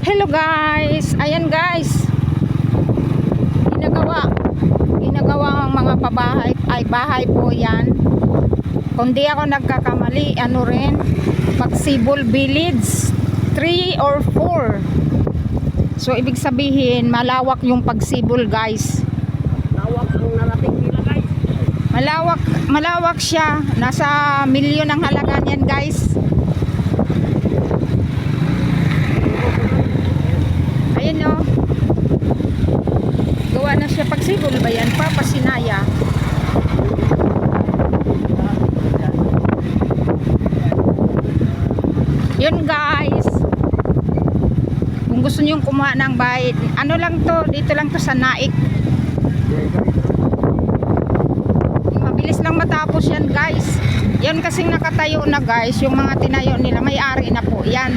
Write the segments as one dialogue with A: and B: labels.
A: Hello guys, ayan guys, ginagawa ang mga pabahay, ay bahay po yan. Kung di ako nagkakamali, ano rin, Pagsibol Village 3 or 4. So ibig sabihin malawak yung Pagsibol guys.
B: Lawak ang narating nila guys.
A: Malawak siya, nasa milyon ang halaga niyan guys. Ayun o, gawa na siya. Pagsibol ba yan? Papasinaya. Yun guys, kung gusto nyo kumuha ng bahay, ano lang to, dito lang to sa Naik. Mabilis lang matapos yan guys. Yan kasing nakatayo na guys, yung mga tinayo nila, may-ari na po yan.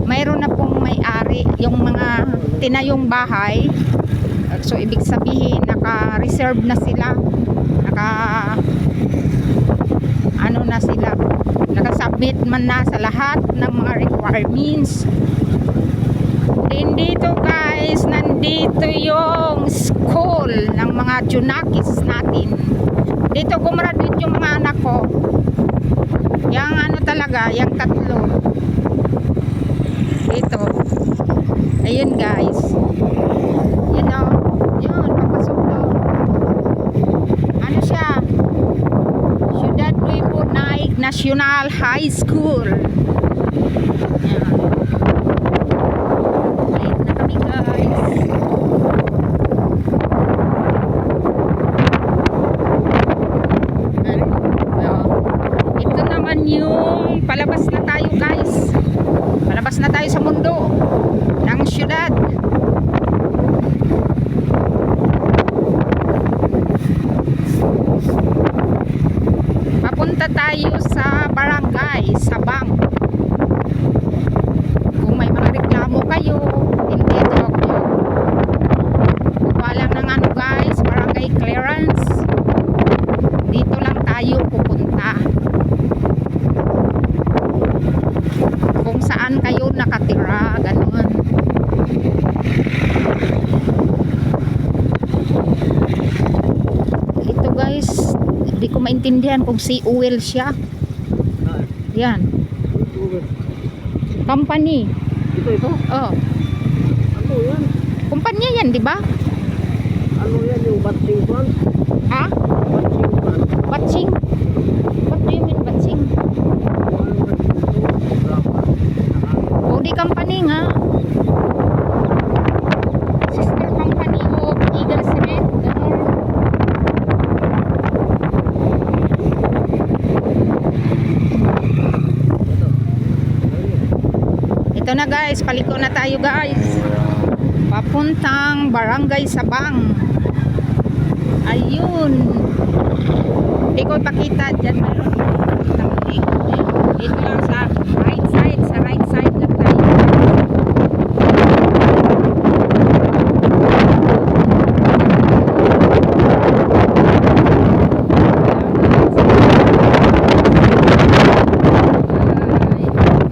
A: Mayroon na pong may-ari yung mga tinayong bahay. So ibig sabihin naka-reserve na sila, naka-submit man na sa lahat ng mga requirements. Then dito guys, nandito yung school ng mga Junakis natin. Dito gumraduate yung mga anak ko. Yang ano talaga, yang tatlo. Dito. Ayun guys. You know, yun, papasok doon. Ano siya? Ciudad Nuevo Naik National High School. Yan. Ayun na kami guys. Ito naman yung palabas na tayo guys. Palabas na tayo sa mundo ng syudad. Papunta tayo sa barangay, Sabang. Kung may mga reklamo kayo, hindi joke. Kukuha lang ng ano guys, barangay clearance. Dito lang tayo pupunta. Kung saan kayo nakatira, ganun. Ito guys, hindi ko maintindihan kung si Uwel siya. Yan. Company.
B: Ito?
A: Oh.
B: Ano yan?
A: Kumpanya yan, di ba?
B: Ano yan yung batsing plan?
A: Ha?
B: Batsing plan.
A: Batching? What do you mean batching? O di company nga. Sister company of Eagle Cement. Ganun. Ito na guys, paliko na tayo guys. Papuntang barangay Sabang. Ayun. Hindi ko ipakita dyan. Mayroon. Dito lang sa right side.